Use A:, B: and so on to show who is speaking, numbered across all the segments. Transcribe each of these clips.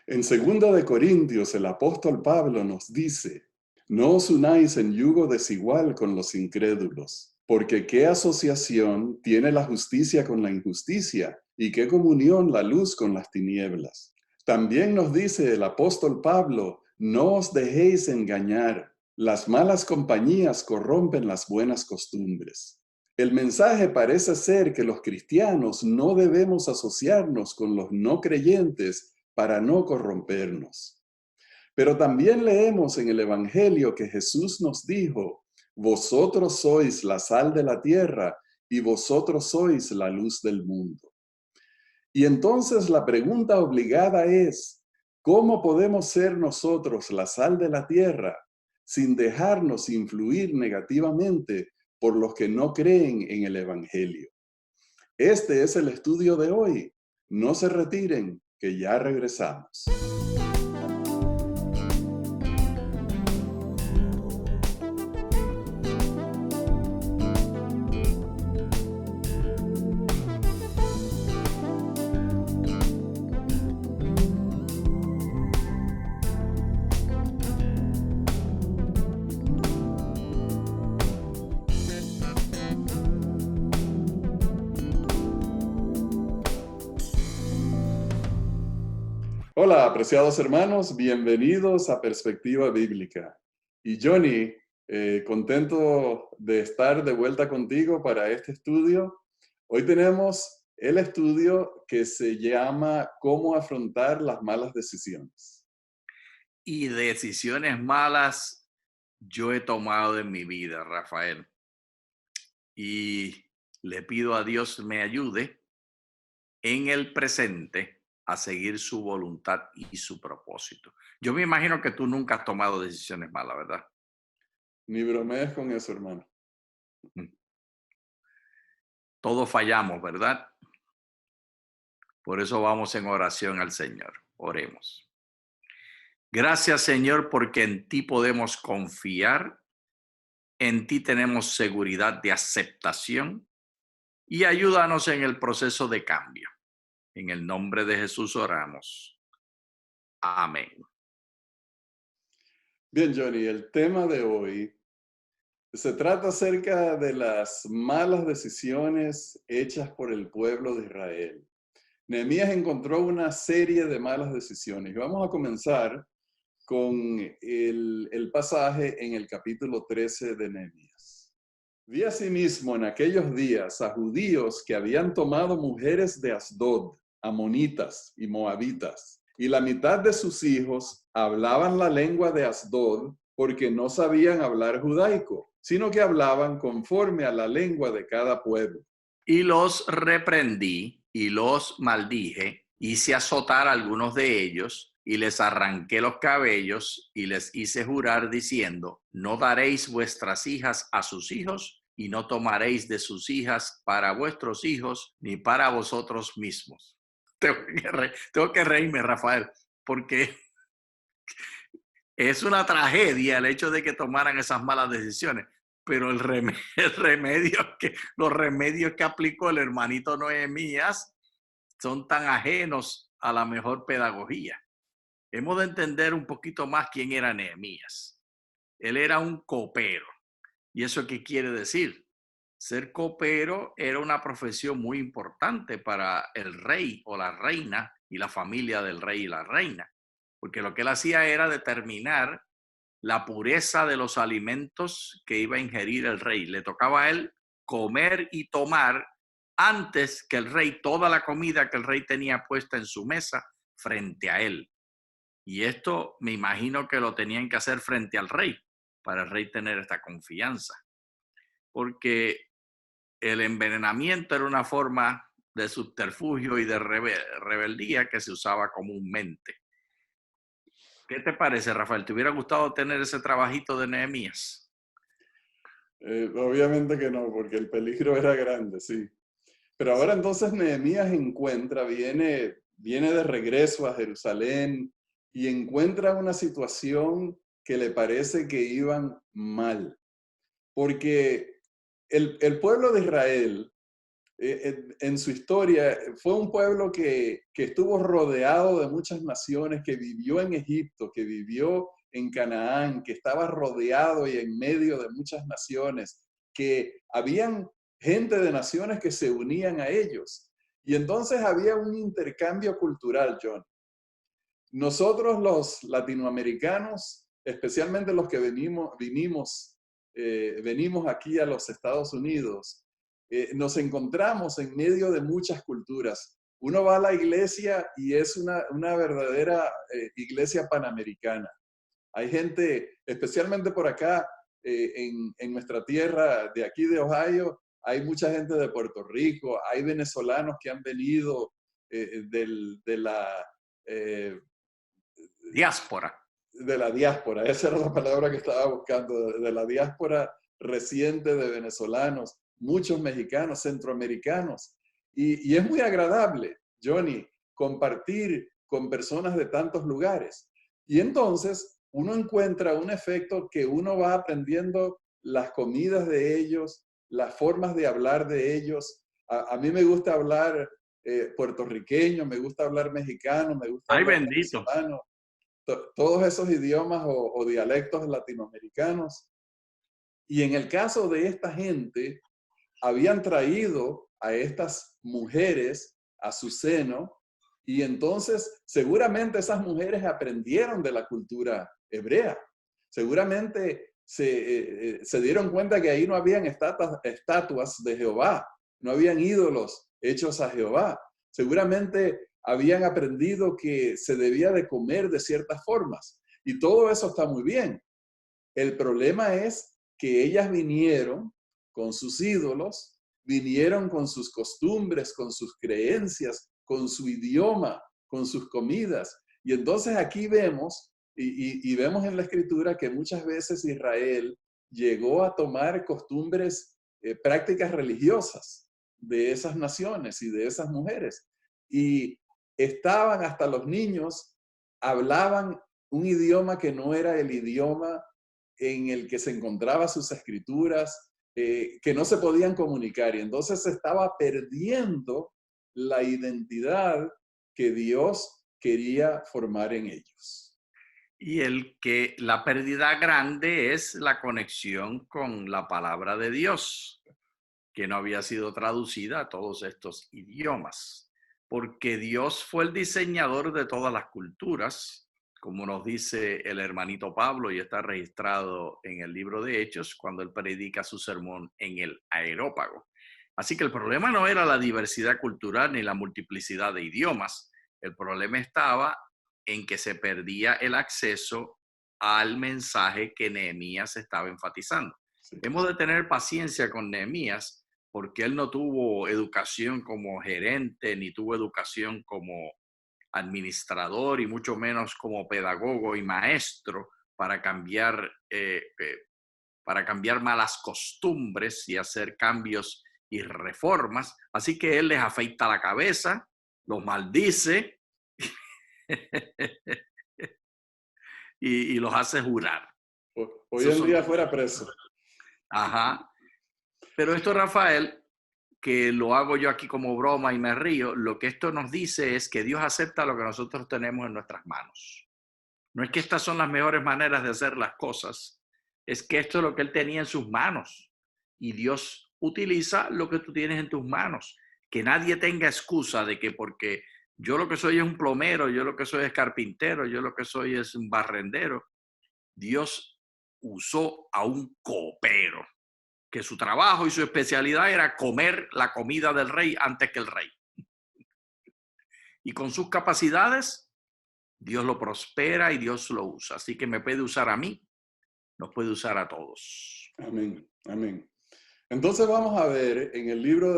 A: En 2 Corintios, el apóstol Pablo nos dice, no os unáis en yugo desigual con los incrédulos, porque qué asociación tiene la justicia con la injusticia y qué comunión la luz con las tinieblas. También nos dice el apóstol Pablo, no os dejéis engañar, las malas compañías corrompen las buenas costumbres. El mensaje parece ser que los cristianos no debemos asociarnos con los no creyentes para no corrompernos. Pero también leemos en el Evangelio que Jesús nos dijo, vosotros sois la sal de la tierra y vosotros sois la luz del mundo. Y entonces la pregunta obligada es, ¿cómo podemos ser nosotros la sal de la tierra sin dejarnos influir negativamente por los que no creen en el Evangelio? Este es el estudio de hoy. No se retiren, que ya regresamos. Hola, apreciados hermanos, bienvenidos a Perspectiva Bíblica. Y Johnny, contento de estar de vuelta contigo para este estudio. Hoy tenemos el estudio que se llama ¿Cómo afrontar las malas decisiones?
B: Y decisiones malas yo he tomado en mi vida, Rafael. Y le pido a Dios me ayude en el presente a seguir su voluntad y su propósito. Yo me imagino que tú nunca has tomado decisiones malas, ¿verdad?
A: Ni bromees con eso, hermano.
B: Mm. Todos fallamos, ¿verdad? Por eso vamos en oración al Señor. Oremos. Gracias, Señor, porque en ti podemos confiar, en ti tenemos seguridad de aceptación y ayúdanos en el proceso de cambio. En el nombre de Jesús oramos. Amén.
A: Bien, Johnny, el tema de hoy se trata acerca de las malas decisiones hechas por el pueblo de Israel. Nehemías encontró una serie de malas decisiones. Y vamos a comenzar con el pasaje en el capítulo 13 de Nehemías. Vi asimismo en aquellos días a judíos que habían tomado mujeres de Asdod, amonitas y moabitas, y la mitad de sus hijos hablaban la lengua de Asdod porque no sabían hablar judaico, sino que hablaban conforme a la lengua de cada pueblo.
B: Y los reprendí y los maldije, hice azotar a algunos de ellos y les arranqué los cabellos y les hice jurar diciendo, no daréis vuestras hijas a sus hijos y no tomaréis de sus hijas para vuestros hijos ni para vosotros mismos. Tengo que reírme, Rafael, porque es una tragedia el hecho de que tomaran esas malas decisiones, pero los remedios que aplicó el hermanito Nehemías son tan ajenos a la mejor pedagogía. Hemos de entender un poquito más quién era Nehemías. Él era un copero. ¿Y eso qué quiere decir? Ser copero era una profesión muy importante para el rey o la reina y la familia del rey y la reina, porque lo que él hacía era determinar la pureza de los alimentos que iba a ingerir el rey. Le tocaba a él comer y tomar antes que el rey, toda la comida que el rey tenía puesta en su mesa frente a él. Y esto me imagino que lo tenían que hacer frente al rey, para el rey tener esta confianza. Porque el envenenamiento era una forma de subterfugio y de rebeldía que se usaba comúnmente. ¿Qué te parece, Rafael? ¿Te hubiera gustado tener ese trabajito de Nehemías?
A: Obviamente que no, porque el peligro era grande, sí. Pero ahora entonces Nehemías viene de regreso a Jerusalén y encuentra una situación que le parece que iban mal. Porque el pueblo de Israel en su historia, fue un pueblo que estuvo rodeado de muchas naciones, que vivió en Egipto, que vivió en Canaán, que estaba rodeado y en medio de muchas naciones, que habían gente de naciones que se unían a ellos. Y entonces había un intercambio cultural, John. Nosotros los latinoamericanos, especialmente los que venimos aquí a los Estados Unidos, nos encontramos en medio de muchas culturas. Uno va a la iglesia y es una verdadera iglesia panamericana. Hay gente, especialmente por acá, en nuestra tierra de aquí de Ohio, hay mucha gente de Puerto Rico, hay venezolanos que han venido de la
B: Diáspora.
A: de la diáspora, esa era la palabra que estaba buscando, de la diáspora reciente de venezolanos, muchos mexicanos, centroamericanos. Y es muy agradable, Johnny, compartir con personas de tantos lugares. Y entonces uno encuentra un efecto que uno va aprendiendo las comidas de ellos, las formas de hablar de ellos. A mí me gusta hablar puertorriqueño, me gusta hablar mexicano, me gusta
B: Ay,
A: hablar
B: bendito.
A: venezolano, todos esos idiomas o dialectos latinoamericanos. Y en el caso de esta gente, habían traído a estas mujeres a su seno y entonces seguramente esas mujeres aprendieron de la cultura hebrea. Seguramente se dieron cuenta que ahí no habían estatuas de Jehová, no habían ídolos hechos a Jehová. Seguramente habían aprendido que se debía de comer de ciertas formas. Y todo eso está muy bien. El problema es que ellas vinieron con sus ídolos, vinieron con sus costumbres, con sus creencias, con su idioma, con sus comidas. Y entonces aquí vemos, y vemos en la escritura que muchas veces Israel llegó a tomar costumbres, prácticas religiosas de esas naciones y de esas mujeres. Y estaban hasta los niños, hablaban un idioma que no era el idioma en el que se encontraban sus escrituras, que no se podían comunicar. Y entonces se estaba perdiendo la identidad que Dios quería formar en ellos.
B: Y la pérdida grande es la conexión con la palabra de Dios, que no había sido traducida a todos estos idiomas, porque Dios fue el diseñador de todas las culturas, como nos dice el hermanito Pablo, y está registrado en el libro de Hechos cuando él predica su sermón en el Areópago. Así que el problema no era la diversidad cultural ni la multiplicidad de idiomas, el problema estaba en que se perdía el acceso al mensaje que Nehemías estaba enfatizando. Sí. Hemos de tener paciencia con Nehemías porque él no tuvo educación como gerente, ni tuvo educación como administrador y mucho menos como pedagogo y maestro para cambiar malas costumbres y hacer cambios y reformas. Así que él les afeita la cabeza, los maldice y los hace jurar.
A: Hoy en día fuera preso.
B: Ajá. Pero esto, Rafael, que lo hago yo aquí como broma y me río, lo que esto nos dice es que Dios acepta lo que nosotros tenemos en nuestras manos. No es que estas son las mejores maneras de hacer las cosas, es que esto es lo que Él tenía en sus manos. Y Dios utiliza lo que tú tienes en tus manos. Que nadie tenga excusa de que porque yo lo que soy es un plomero, yo lo que soy es carpintero, yo lo que soy es un barrendero. Dios usó a un copero, que su trabajo y su especialidad era comer la comida del rey antes que el rey. Y con sus capacidades, Dios lo prospera y Dios lo usa. Así que me puede usar a mí, nos puede usar a todos.
A: Amén, amén. Entonces vamos a ver en el libro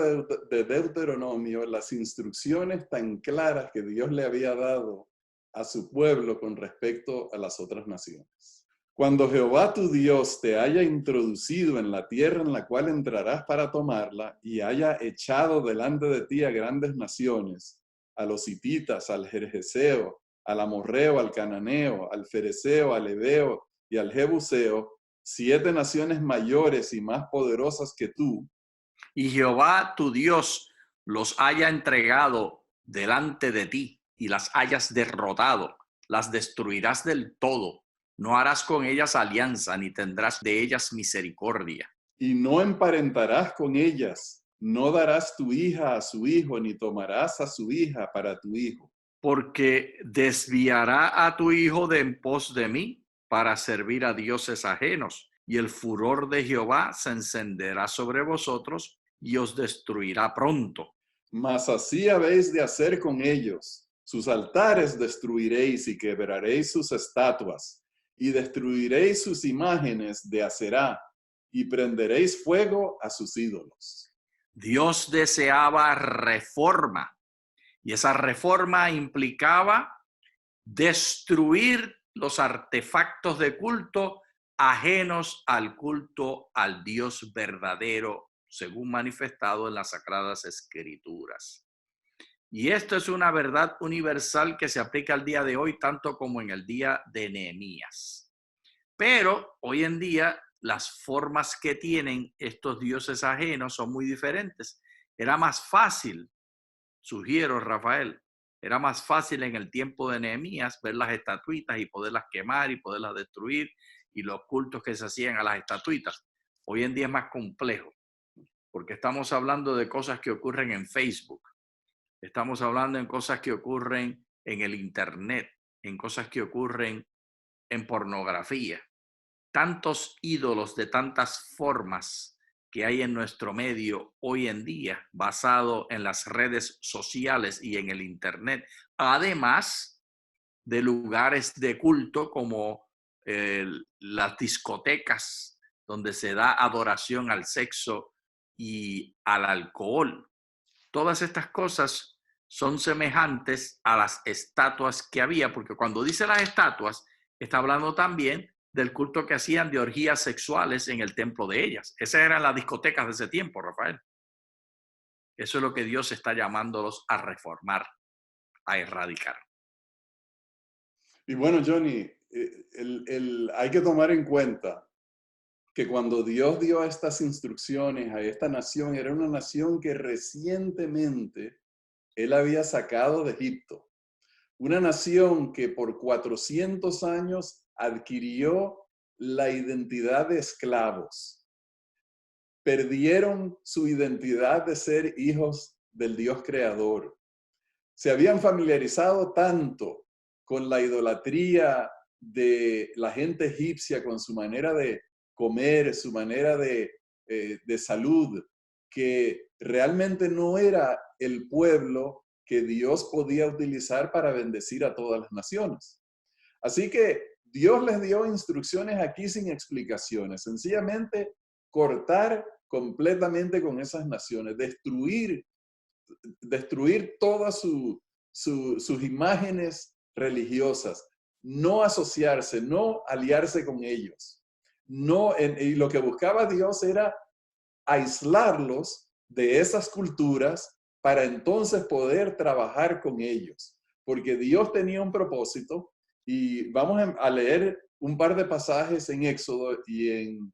A: de Deuteronomio las instrucciones tan claras que Dios le había dado a su pueblo con respecto a las otras naciones. Cuando Jehová tu Dios te haya introducido en la tierra en la cual entrarás para tomarla y haya echado delante de ti a grandes naciones, a los hititas, al jerjeseo, al amorreo, al cananeo, al fereceo, al heveo y al jebuseo, 7 naciones mayores y más poderosas que tú,
B: y Jehová tu Dios los haya entregado delante de ti y las hayas derrotado, las destruirás del todo. No harás con ellas alianza, ni tendrás de ellas misericordia.
A: Y no emparentarás con ellas, no darás tu hija a su hijo, ni tomarás a su hija para tu hijo.
B: Porque desviará a tu hijo de en pos de mí para servir a dioses ajenos, y el furor de Jehová se encenderá sobre vosotros y os destruirá pronto.
A: Mas así habéis de hacer con ellos. Sus altares destruiréis y quebraréis sus estatuas, y destruiréis sus imágenes de Aserá, y prenderéis fuego a sus ídolos.
B: Dios deseaba reforma, y esa reforma implicaba destruir los artefactos de culto ajenos al culto al Dios verdadero, según manifestado en las Sagradas Escrituras. Y esto es una verdad universal que se aplica al día de hoy, tanto como en el día de Nehemías. Pero hoy en día las formas que tienen estos dioses ajenos son muy diferentes. Era más fácil, sugiero, Rafael, era más fácil en el tiempo de Nehemías ver las estatuitas y poderlas quemar y poderlas destruir y los cultos que se hacían a las estatuitas. Hoy en día es más complejo porque estamos hablando de cosas que ocurren en Facebook, estamos hablando en cosas que ocurren en el Internet, en cosas que ocurren en pornografía. Tantos ídolos de tantas formas que hay en nuestro medio hoy en día, basado en las redes sociales y en el Internet, además de lugares de culto como las discotecas, donde se da adoración al sexo y al alcohol. Todas estas cosas son semejantes a las estatuas que había, porque cuando dice las estatuas, está hablando también del culto que hacían de orgías sexuales en el templo de ellas. Esas eran las discotecas de ese tiempo, Rafael. Eso es lo que Dios está llamándolos a reformar, a erradicar.
A: Y bueno, Johnny, hay que tomar en cuenta que cuando Dios dio estas instrucciones a esta nación, era una nación que recientemente Él había sacado de Egipto. Una nación que por 400 años adquirió la identidad de esclavos. Perdieron su identidad de ser hijos del Dios creador. Se habían familiarizado tanto con la idolatría de la gente egipcia, con su manera de comer, su manera de salud, que realmente no era el pueblo que Dios podía utilizar para bendecir a todas las naciones. Así que Dios les dio instrucciones aquí sin explicaciones, sencillamente cortar completamente con esas naciones, destruir todas sus imágenes religiosas, no asociarse, no aliarse con ellos. Y lo que buscaba Dios era aislarlos de esas culturas para entonces poder trabajar con ellos, porque Dios tenía un propósito y vamos a leer un par de pasajes en Éxodo y en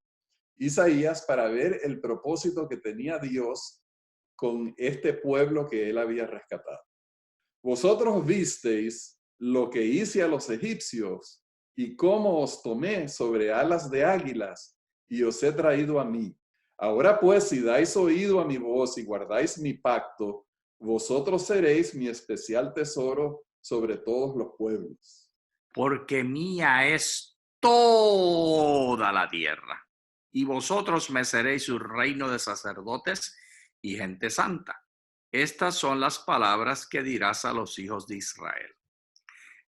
A: Isaías para ver el propósito que tenía Dios con este pueblo que él había rescatado. Vosotros visteis lo que hice a los egipcios y cómo os tomé sobre alas de águilas y os he traído a mí. Ahora pues, si dais oído a mi voz y guardáis mi pacto, vosotros seréis mi especial tesoro sobre todos los pueblos.
B: Porque mía es toda la tierra, y vosotros me seréis un reino de sacerdotes y gente santa. Estas son las palabras que dirás a los hijos de Israel.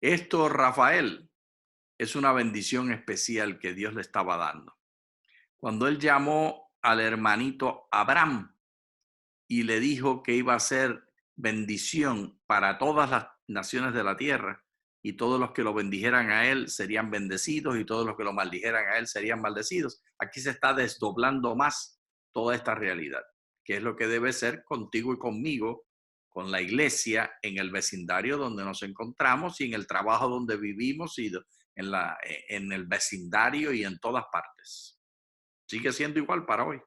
B: Esto, Rafael, es una bendición especial que Dios le estaba dando. Cuando él llamó al hermanito Abraham y le dijo que iba a ser bendición para todas las naciones de la tierra, y todos los que lo bendijeran a él serían bendecidos y todos los que lo maldijeran a él serían maldecidos. Aquí se está desdoblando más toda esta realidad, que es lo que debe ser contigo y conmigo, con la iglesia, en el vecindario donde nos encontramos y en el trabajo donde vivimos y en el vecindario y en todas partes. Sigue siendo igual para hoy.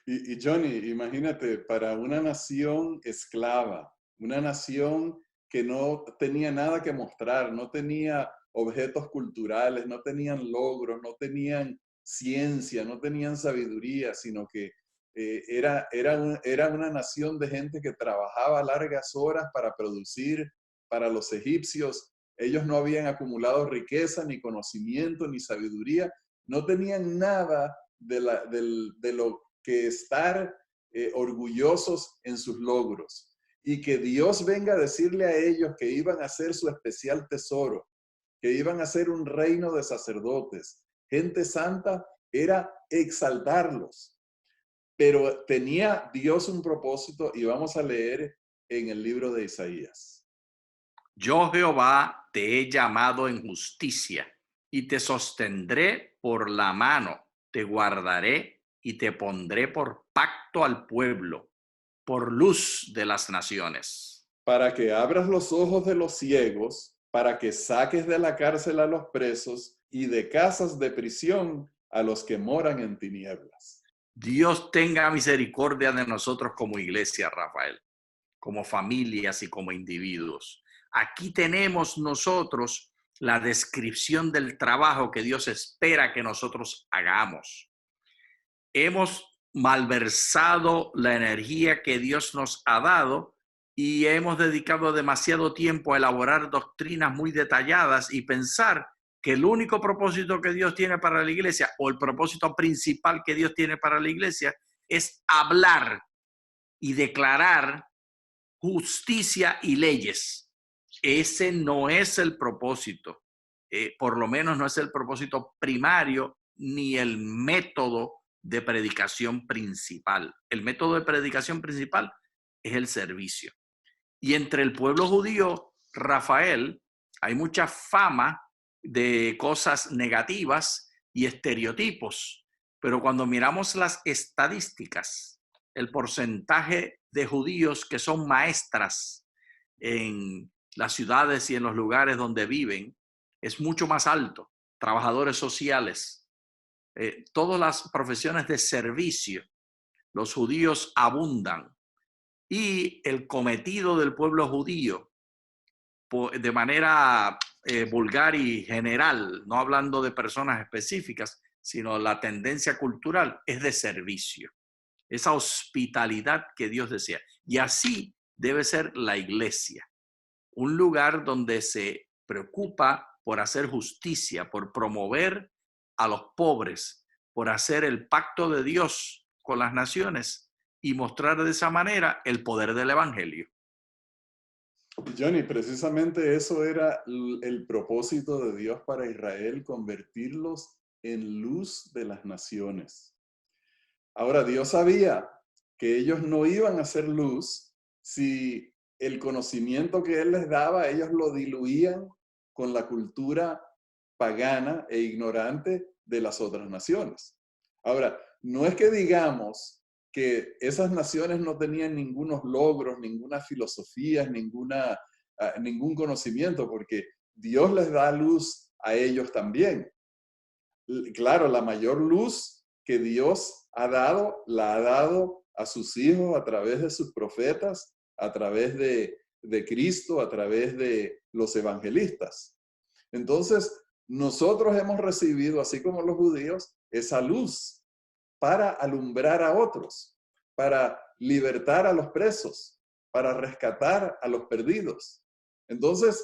A: Y Johnny, imagínate, para una nación esclava, una nación que no tenía nada que mostrar, no tenía objetos culturales, no tenían logros, no tenían ciencia, no tenían sabiduría, sino que era una nación de gente que trabajaba largas horas para producir para los egipcios. Ellos no habían acumulado riqueza, ni conocimiento, ni sabiduría, no tenían nada de lo que estar orgullosos en sus logros. Y que Dios venga a decirle a ellos que iban a ser su especial tesoro, que iban a ser un reino de sacerdotes, gente santa, era exaltarlos. Pero tenía Dios un propósito y vamos a leer en el libro de Isaías.
B: Yo, Jehová, te he llamado en justicia y te sostendré por la mano, te guardaré y te pondré por pacto al pueblo, por luz de las naciones.
A: Para que abras los ojos de los ciegos, para que saques de la cárcel a los presos y de casas de prisión a los que moran en tinieblas.
B: Dios tenga misericordia de nosotros como iglesia, Rafael, como familias y como individuos. Aquí tenemos nosotros la descripción del trabajo que Dios espera que nosotros hagamos. Hemos malversado la energía que Dios nos ha dado y hemos dedicado demasiado tiempo a elaborar doctrinas muy detalladas y pensar que el único propósito que Dios tiene para la iglesia, o el propósito principal que Dios tiene para la iglesia, es hablar y declarar justicia y leyes. Ese no es el propósito, por lo menos no es el propósito primario ni el método de predicación principal. El método de predicación principal es el servicio. Y entre el pueblo judío, Rafael, hay mucha fama de cosas negativas y estereotipos, pero cuando miramos las estadísticas, el porcentaje de judíos que son maestras en las ciudades y en los lugares donde viven es mucho más alto. Trabajadores sociales, todas las profesiones de servicio, los judíos abundan. Y el cometido del pueblo judío, de manera vulgar y general, no hablando de personas específicas, sino la tendencia cultural, es de servicio. Esa hospitalidad que Dios desea. Y así debe ser la iglesia. Un lugar donde se preocupa por hacer justicia, por promover a los pobres, por hacer el pacto de Dios con las naciones y mostrar de esa manera el poder del evangelio.
A: Johnny, precisamente eso era el propósito de Dios para Israel, convertirlos en luz de las naciones. Ahora, Dios sabía que ellos no iban a ser luz si el conocimiento que Él les daba, ellos lo diluían con la cultura pagana e ignorante de las otras naciones. Ahora, no es que digamos que esas naciones no tenían ningunos logros, ninguna filosofía, ningún conocimiento, porque Dios les da luz a ellos también. Claro, la mayor luz que Dios ha dado, la ha dado a sus hijos a través de sus profetas, a través de Cristo, a través de los evangelistas. Entonces, nosotros hemos recibido, así como los judíos, esa luz para alumbrar a otros, para libertar a los presos, para rescatar a los perdidos. Entonces,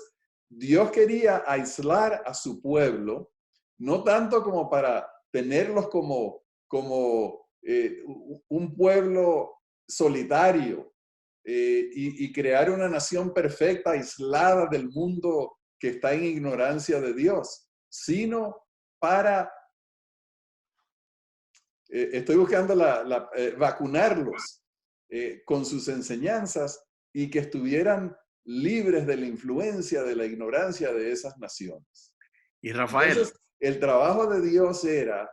A: Dios quería aislar a su pueblo, no tanto como para tenerlos como un pueblo solitario y crear una nación perfecta, aislada del mundo que está en ignorancia de Dios, sino para estoy buscando vacunarlos con sus enseñanzas y que estuvieran libres de la influencia, de la ignorancia de esas naciones.
B: Y Rafael,
A: entonces, el trabajo de Dios era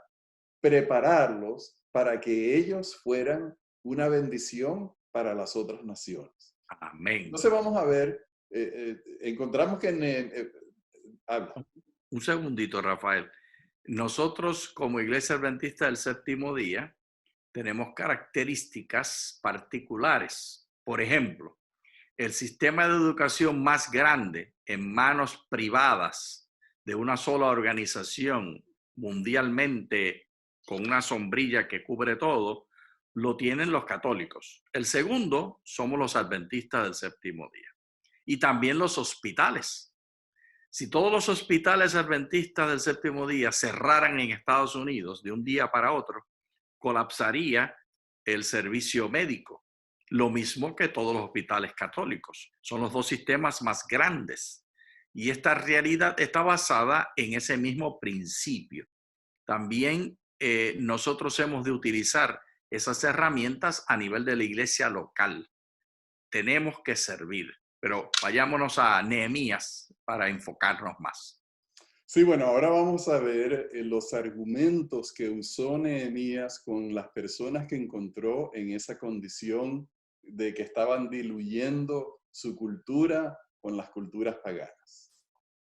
A: prepararlos para que ellos fueran una bendición para las otras naciones.
B: Amén.
A: Entonces vamos a ver, encontramos que habla.
B: Un segundito, Rafael. Nosotros, como Iglesia Adventista del Séptimo Día, tenemos características particulares. Por ejemplo, el sistema de educación más grande en manos privadas de una sola organización mundialmente con una sombrilla que cubre todo, lo tienen los católicos. El segundo somos los adventistas del séptimo día. Y también los hospitales. Si todos los hospitales adventistas del séptimo día cerraran en Estados Unidos de un día para otro, colapsaría el servicio médico. Lo mismo que todos los hospitales católicos. Son los dos sistemas más grandes. Y esta realidad está basada en ese mismo principio. También nosotros hemos de utilizar esas herramientas a nivel de la iglesia local. Tenemos que servir. Pero vayámonos a Nehemías para enfocarnos más.
A: Sí, bueno, ahora vamos a ver los argumentos que usó Nehemías con las personas que encontró en esa condición de que estaban diluyendo su cultura con las culturas paganas.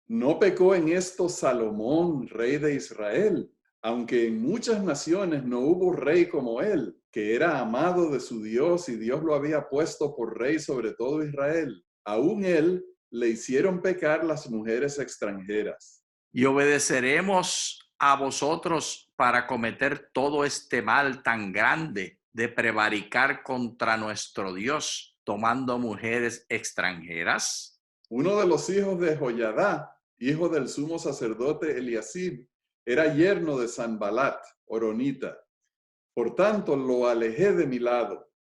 A: No pecó en esto Salomón, rey de Israel, aunque en muchas naciones no hubo rey como él, que era amado de su Dios y Dios lo había puesto por rey sobre todo Israel. Aún él le hicieron pecar las mujeres extranjeras.
B: Y obedeceremos a vosotros para cometer todo este mal tan grande de prevaricar contra nuestro Dios, tomando mujeres extranjeras.
A: Uno de los hijos de Joyadá, hijo del sumo sacerdote Eliasib, era yerno de Sanbalat, horonita. Por tanto, lo alejé de mi lado.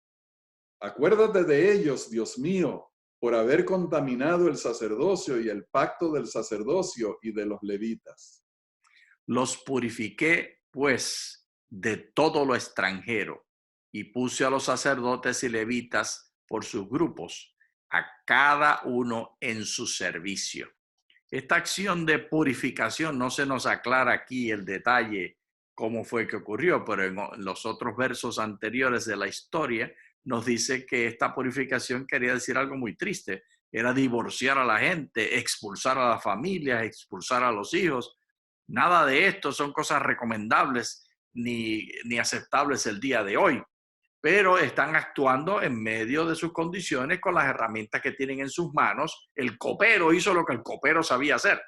A: Acuérdate de ellos, Dios mío, por haber contaminado el sacerdocio y el pacto del sacerdocio y de los levitas.
B: Los purifiqué, pues, de todo lo extranjero y puse a los sacerdotes y levitas por sus grupos, a cada uno en su servicio. Esta acción de purificación no se nos aclara aquí el detalle cómo fue que ocurrió, pero en los otros versos anteriores de la historia nos dice que esta purificación quería decir algo muy triste, era divorciar a la gente, expulsar a las familias, expulsar a los hijos. Nada de esto son cosas recomendables ni aceptables el día de hoy, pero están actuando en medio de sus condiciones con las herramientas que tienen en sus manos. El copero hizo lo que el copero sabía hacer.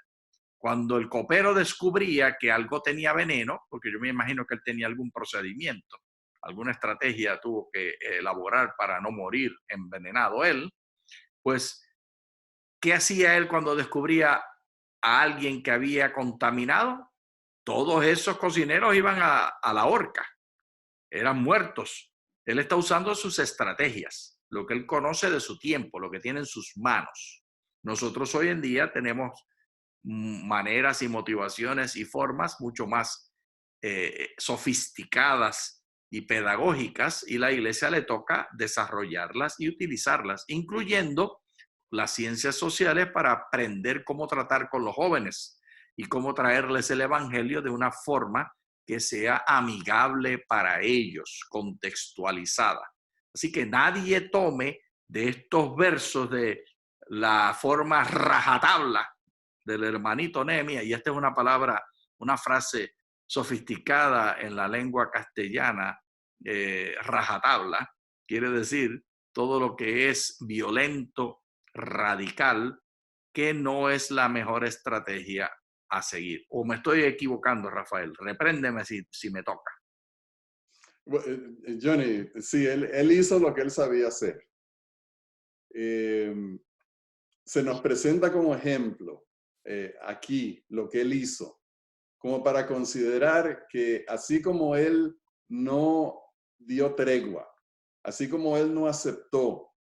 B: Cuando el copero descubría que algo tenía veneno, porque yo me imagino que él tenía algún procedimiento, alguna estrategia tuvo que elaborar para no morir envenenado él, pues, ¿qué hacía él cuando descubría a alguien que había contaminado? Todos esos cocineros iban a la horca, eran muertos. Él está usando sus estrategias, lo que él conoce de su tiempo, lo que tiene en sus manos. Nosotros hoy en día tenemos maneras y motivaciones y formas mucho más sofisticadas y pedagógicas, y la iglesia le toca desarrollarlas y utilizarlas, incluyendo las ciencias sociales para aprender cómo tratar con los jóvenes y cómo traerles el evangelio de una forma que sea amigable para ellos, contextualizada. Así que nadie tome de estos versos de la forma rajatabla del hermanito Nehemías, y esta es una palabra, una frase sofisticada en la lengua castellana, rajatabla, quiere decir todo lo que es violento, radical, que no es la mejor estrategia a seguir. O me estoy equivocando, Rafael, repréndeme si me toca.
A: Johnny, sí, él hizo lo que él sabía hacer. Se nos presenta como ejemplo aquí lo que él hizo, como para considerar que así como él no dio tregua, así como él no aceptó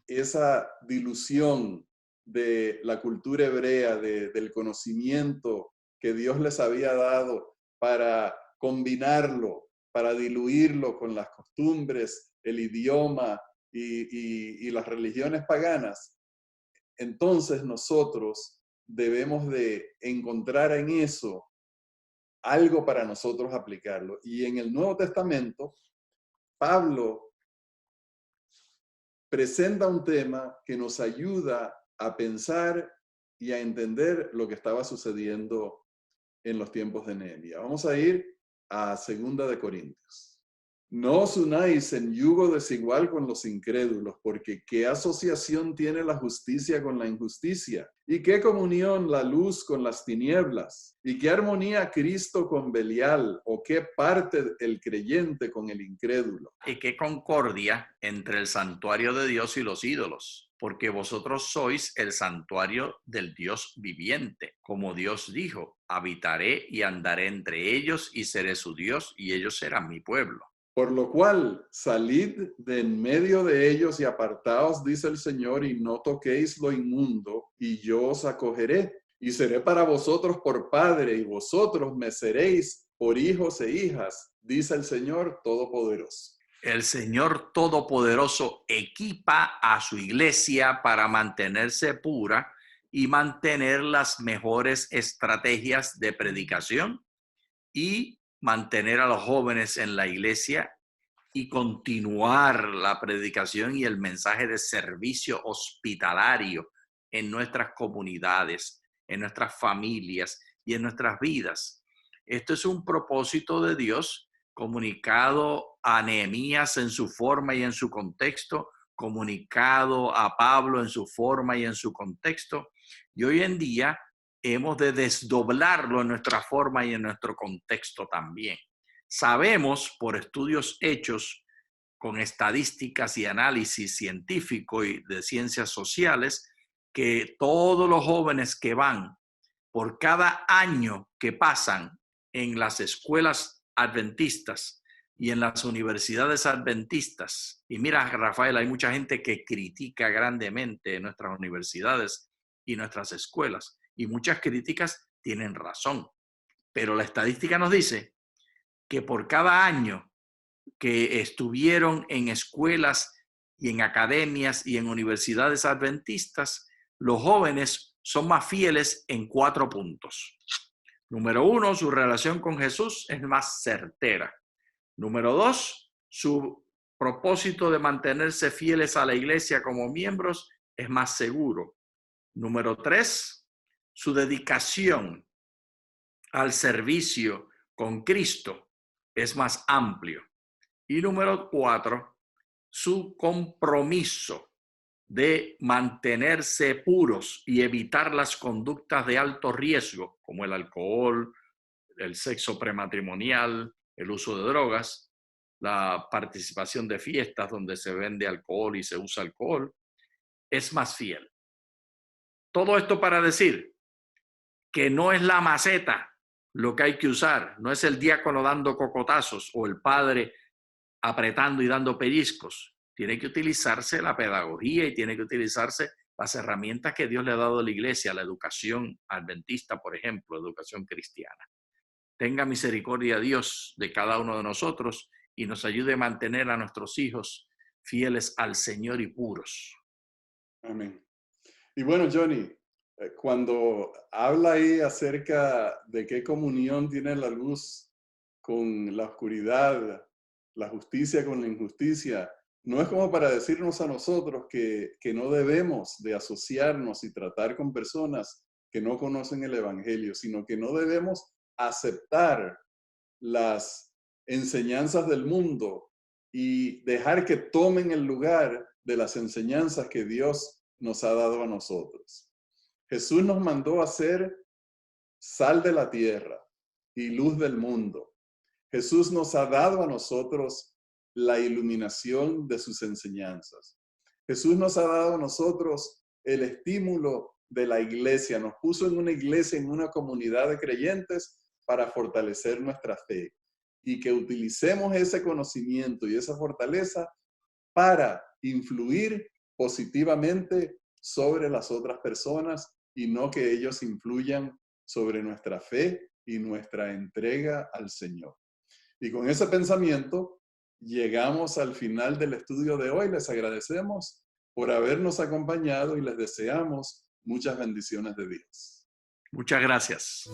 A: esa dilución de la cultura hebrea, del conocimiento que Dios les había dado para combinarlo, para diluirlo con las costumbres, el idioma y las religiones paganas, entonces nosotros debemos de encontrar en eso algo para nosotros aplicarlo. Y en el Nuevo Testamento, Pablo presenta un tema que nos ayuda a pensar y a entender lo que estaba sucediendo en los tiempos de Nehemías. Vamos a ir a 2 de Corintios. No os unáis en yugo desigual con los incrédulos, porque ¿qué asociación tiene la justicia con la injusticia? ¿Y qué comunión la luz con las tinieblas? ¿Y qué armonía Cristo con Belial? ¿O qué parte el creyente con el incrédulo?
B: Y qué concordia entre el santuario de Dios y los ídolos, porque vosotros sois el santuario del Dios viviente. Como Dios dijo, habitaré y andaré entre ellos y seré su Dios y ellos serán mi pueblo.
A: Por lo cual, salid de en medio de ellos y apartaos, dice el Señor, y no toquéis lo inmundo, y yo os acogeré. Y seré para vosotros por padre, y vosotros me seréis por hijos e hijas, dice el Señor Todopoderoso.
B: El Señor Todopoderoso equipa a su iglesia para mantenerse pura y mantener las mejores estrategias de predicación y mantener a los jóvenes en la iglesia y continuar la predicación y el mensaje de servicio hospitalario en nuestras comunidades, en nuestras familias y en nuestras vidas. Esto es un propósito de Dios comunicado a Nehemías en su forma y en su contexto, comunicado a Pablo en su forma y en su contexto. Y hoy en día hemos de desdoblarlo en nuestra forma y en nuestro contexto también. Sabemos por estudios hechos con estadísticas y análisis científico y de ciencias sociales que todos los jóvenes que van por cada año que pasan en las escuelas adventistas y en las universidades adventistas, y mira, Rafael, hay mucha gente que critica grandemente nuestras universidades y nuestras escuelas, y muchas críticas tienen razón, pero la estadística nos dice que por cada año que estuvieron en escuelas y en academias y en universidades adventistas, los jóvenes son más fieles en 4 puntos. Número 1, su relación con Jesús es más certera. Número 2, su propósito de mantenerse fieles a la iglesia como miembros es más seguro. Número 3, su dedicación al servicio con Cristo es más amplio. Y número 4, su compromiso de mantenerse puros y evitar las conductas de alto riesgo, como el alcohol, el sexo prematrimonial, el uso de drogas, la participación de fiestas donde se vende alcohol y se usa alcohol, es más fiel. Todo esto para decir que no es la maceta lo que hay que usar, no es el diácono dando cocotazos o el padre apretando y dando pellizcos. Tiene que utilizarse la pedagogía y tiene que utilizarse las herramientas que Dios le ha dado a la iglesia, la educación adventista, por ejemplo, educación cristiana. Tenga misericordia Dios de cada uno de nosotros y nos ayude a mantener a nuestros hijos fieles al Señor y puros.
A: Amén. Y bueno, Johnny, cuando habla ahí acerca de qué comunión tiene la luz con la oscuridad, la justicia con la injusticia, no es como para decirnos a nosotros que no debemos de asociarnos y tratar con personas que no conocen el Evangelio, sino que no debemos aceptar las enseñanzas del mundo y dejar que tomen el lugar de las enseñanzas que Dios nos ha dado a nosotros. Jesús nos mandó a ser sal de la tierra y luz del mundo. Jesús nos ha dado a nosotros la iluminación de sus enseñanzas. Jesús nos ha dado a nosotros el estímulo de la iglesia. Nos puso en una iglesia, en una comunidad de creyentes para fortalecer nuestra fe y que utilicemos ese conocimiento y esa fortaleza para influir positivamente sobre las otras personas y no que ellos influyan sobre nuestra fe y nuestra entrega al Señor. Y con ese pensamiento llegamos al final del estudio de hoy. Les agradecemos por habernos acompañado y les deseamos muchas bendiciones de Dios.
B: Muchas gracias.